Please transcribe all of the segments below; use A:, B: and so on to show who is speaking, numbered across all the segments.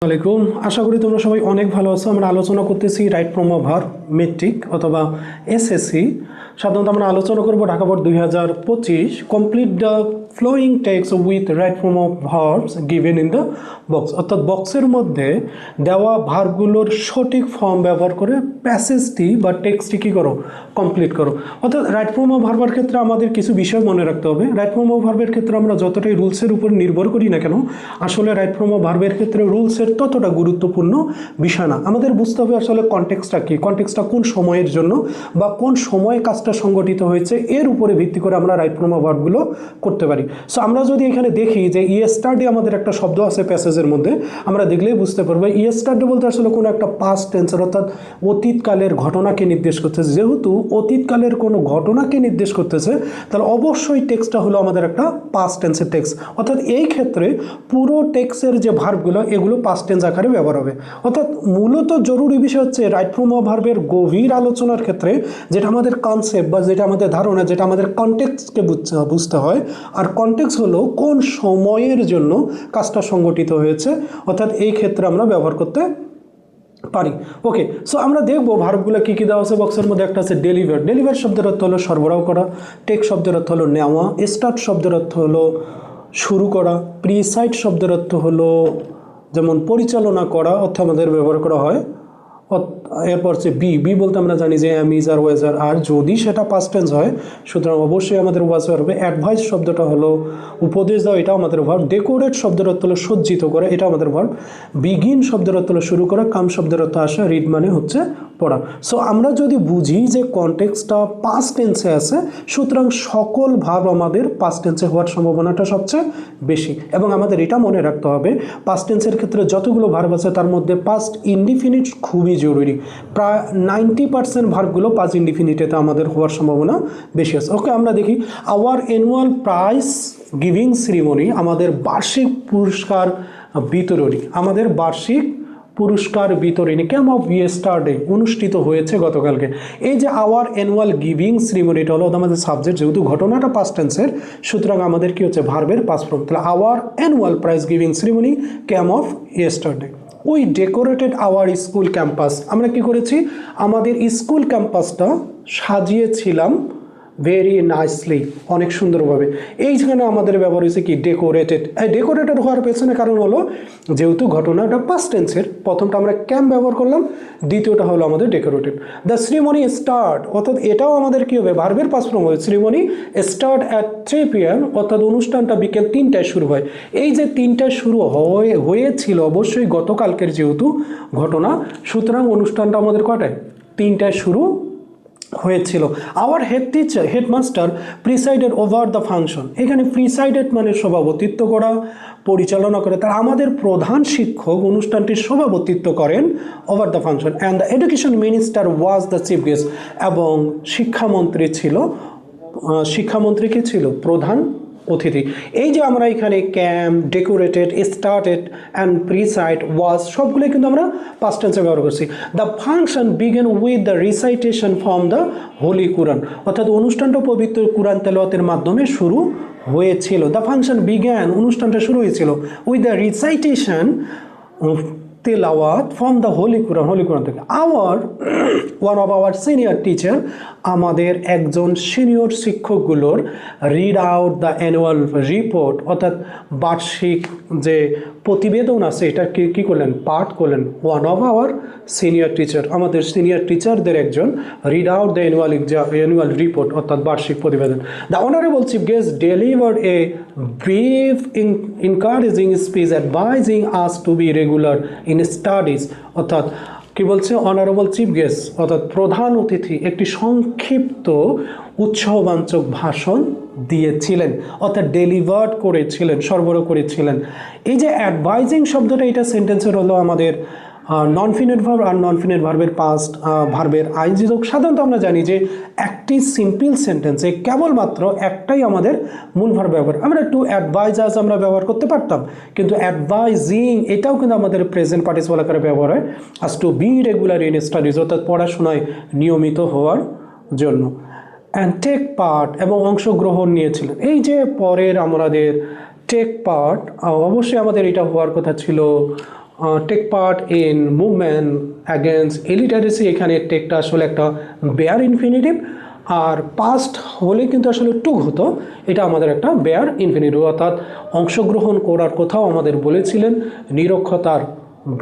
A: আলাইকুম, আশা করি তোমরা সবাই অনেক ভালো আছো। আমরা আলোচনা করতেছি right from a verb metric অথবা এসএসসি। সাধারণত আমরা আলোচনা করব Dhaka board 2025 complete the following text with right from of verbs given in the box, অর্থাৎ বক্সের মধ্যে দেওয়া ভার্বগুলোর সঠিক ফর্ম ব্যবহার করে প্যাসেজটি বা টেক্সটটি কী করো, কমপ্লিট করো। অর্থাৎ রাইট ফ্রম অফ ভার্বের ক্ষেত্রে আমাদের কিছু বিষয় মনে রাখতে হবে। রাইট ফ্রম অফ ভার্বের ক্ষেত্রে আমরা যতটাই রুলসের উপর নির্ভর করি না কেন, আসলে রাইট ফ্রম অফ ভার্বের ক্ষেত্রে রুলসের ততটা গুরুত্বপূর্ণ বিষয় না। আমাদের বুঝতে হবে আসলে কনটেক্সটটা কী, কনটেক্সটটা কোন সময়ের জন্য বা কোন সময়ে কাজটা সংগঠিত হয়েছে, এর উপরে ভিত্তি করে আমরা রাইট ফ্রম অফ ভার্বগুলো করতে পারি। সো আমরা যদি এখানে দেখি যে ইয়েস্টারডে আমাদের একটা শব্দ আছে প্যাসেজের মধ্যে, আমরা দেখলেই বুঝতে পারবো ইয়েস্টারডে বলতে আসলে কোনো একটা পাস্ট টেন্সের অর্থাৎ অতীতকালের ঘটনাকে নির্দেশ করতেছে। যেহেতু অতীতকালের কোনো ঘটনাকে নির্দেশ করতেছে, তাহলে অবশ্যই টেক্সটটা হলো আমাদের একটা পাস্ট টেন্সের টেক্সট। অর্থাৎ এই ক্ষেত্রে পুরো টেক্সটের যে ভার্বগুলো এগুলো পাস্ট টেন্স আকারে ব্যবহার হবে। অর্থাৎ মূলত জরুরি বিষয় হচ্ছে রাইট ফ্রম অফ ভার্বের গভীর আলোচনার ক্ষেত্রে যেটা আমাদের কনসেপ্ট বা যেটা আমাদের ধারণা, যেটা আমাদের কনটেক্সটকে বুঝতে হয়। আর কনটেক্সট হলো কোন সময়ের জন্য কাজটা সংগঠিত হয়েছে, অর্থাৎ এই ক্ষেত্রে আমরা ব্যবহার করতে পারি। ওকে, সো আমরা দেখবো ভার্বগুলো কী কী দেওয়া আছে বক্সের মধ্যে। একটা আছে ডেলিভার। ডেলিভার শব্দের অর্থ হলো সরবরাহ করা। টেক শব্দের অর্থ হলো নেওয়া। স্টার্ট শব্দের অর্থ হলো শুরু করা। প্রিসাইড শব্দের অর্থ হলো যেমন পরিচালনা করা, অর্থ আমাদের ব্যবহার করা হয়। এরপর হচ্ছে বি বলতে আমরা জানি যে এম ইজ আর ওয়াজ আর যদি সেটা পাস্ট টেন্স হয় সুতরাং অবশ্যই আমাদের ওয়াজ হবে। অ্যাডভাইস শব্দটা হলো উপদেশ দাও, এটা আমাদের ভার্ব। ডেকোরেট শব্দের অর্থ হলো সজ্জিত করা, এটা আমাদের ভার্ব। বিগিন শব্দের অর্থ হলো শুরু করা। কাম শব্দের অর্থ আসা। রিড মানে হচ্ছে পড়া। সো আমরা যদি বুঝি যে কনটেক্সটটা পাস্ট টেন্সে আছে, সুতরাং সকল ভার্ব আমাদের পাস্ট টেন্সে হওয়ার সম্ভাবনাটা সবচেয়ে বেশি। এবং আমাদের এটা মনে রাখতে হবে পাস্ট টেন্সের ক্ষেত্রে যতগুলো ভার্ব আছে তার মধ্যে পাস্ট ইনডিফিনিট খুবই জরুরি। প্রায় 90% ভার্বগুলো পাস্ট ইনডিফিনিটেতে আমাদের হওয়ার সম্ভাবনা বেশি আছে। ওকে, আমরা দেখি hour annual prize giving ceremony, আমাদের বার্ষিক পুরস্কার বিতরণী, আমাদের বার্ষিক পুরস্কার বিতরণী ক্যাম অফ ইয়েস্টারডে অনুষ্ঠিত হয়েছে গতকালকে। এই যে আওয়ার অ্যানুয়াল গিভিং সেরিমনি, এটা হলো আমাদের সাবজেক্ট। যেহেতু ঘটনাটা পাস্ট টেন্সের, সুতরাং আমাদের কি হচ্ছে ভার্বের পাস্ট ফর্ম। তাহলে our annual prize giving ceremony came off yesterday. We decorated our school campus, আমরা কি করেছি আমাদের স্কুল ক্যাম্পাসটা সাজিয়েছিলাম ভেরি নাইসলি, অনেক সুন্দরভাবে। এইখানে আমাদের ব্যবহার হয়েছে কি ডেকোরেটেড। ডেকোরেটেড হওয়ার পেছনে কারণ হলো যেহেতু ঘটনাটা পাস্ট টেন্সের, প্রথমটা আমরা ক্যাম্প ব্যবহার করলাম, দ্বিতীয়টা হলো আমাদের ডেকোরেটেড। দ্য সেরিমনি স্টার্ট, অর্থাৎ এটাও আমাদের কী হবে ভার্বের পাস্ট ফর্ম হবে। সেরিমনি স্টার্ট অ্যাট 3 PM, অর্থাৎ অনুষ্ঠানটা বিকেল 3টায় শুরু হয়। এই যে 3টায় শুরু হয়েছিল অবশ্যই গতকালকের যেহেতু ঘটনা, সুতরাং অনুষ্ঠানটা আমাদের কটায় 3টায় শুরু হয়েছিল। Our head teacher headmaster presided over the function, এখানে প্রিসাইডেড মানে সভাপতিত্ব করা, পরিচালনা করে। তার আমাদের প্রধান শিক্ষক অনুষ্ঠানটির সভাপতিত্ব করেন over the function. And the education minister was the chief guest, এবং শিক্ষামন্ত্রী কে ছিল প্রধান অতিথি। এই যে আমরা এখানে camp, decorated, started and preside, was সবগুলোই কিন্তু আমরা পাস্ট টেন্সে ব্যবহার করছি। The function begin with the recitation from the holy Quran, অর্থাৎ অনুষ্ঠানটা পবিত্র কুরআন তেলাওয়াতের মাধ্যমে শুরু হয়েছিল। দ্য ফাংশন বিজ্ঞান, অনুষ্ঠানটা শুরু হয়েছিল উইথ দ্য রিসাইটেশন তেলাওয়াত ফ্রম দ্য হোলি কুরআন থেকে। One of our senior teacher, আমাদের একজন সিনিয়র শিক্ষকগুলোর read out the annual report, অর্থাৎ বার্ষিক যে প্রতিবেদন আছে এটা কী করলেন, পাঠ করলেন। One of our senior teacher, আমাদের সিনিয়র টিচারদের একজন read out the annual report, অর্থাৎ বার্ষিক প্রতিবেদন। The honourable chief guest delivered a brief encouraging speech advising us to be regular in studies, অর্থাৎ কি বলছে অনারেবল চিফ গেস্ট অর্থাৎ প্রধান অতিথি একটি সংক্ষিপ্ত উৎসাহবাঞ্চক ভাষণ দিয়েছিলেন, অর্থাৎ ডেলিভার্ড করেছিলেন, সরবরাহ করেছিলেন। এই যে অ্যাডভাইজিং শব্দটা, এটা সেন্টেন্সের হলো আমাদের নন ফিনেট ভার্ব, আর নন ফিনেট ভার্বের পাস্ট ভার্বের আইএনজি যোগ। সাধারণত আমরা জানি যে একটি সিম্পল সেন্টেন্সে কেবলমাত্র একটাই আমাদের মূল ভার্ব ব্যবহার। আমরা টু অ্যাডভাইজ আস আমরা ব্যবহার করতে পারতাম, কিন্তু অ্যাডভাইজিং এটাও কিন্তু আমাদের প্রেজেন্ট পার্টিসিপল আকারে ব্যবহার হয়। Us to be regular in studies, অর্থাৎ পড়াশোনায় নিয়মিত হওয়ার জন্য। অ্যান্ড টেক পার্ট, এবং অংশগ্রহণ নিয়েছিলেন। এই যে পরের আমাদের টেক পার্ট, অবশ্যই আমাদের এটা হওয়ার কথা ছিল take part in movement against illiteracy, এখানে টেকটা আসলে একটা বেয়ার ইনফিনিটিভ, আর পাস্ট হলে কিন্তু আসলে টু হতো, এটা আমাদের একটা বেয়ার ইনফিনিটিভ, অর্থাৎ অংশগ্রহণ করার কথাও আমাদের বলেছিলেন নিরক্ষতার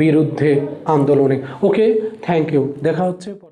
A: বিরুদ্ধে আন্দোলনে। ওকে, থ্যাংক ইউ, দেখা হচ্ছে।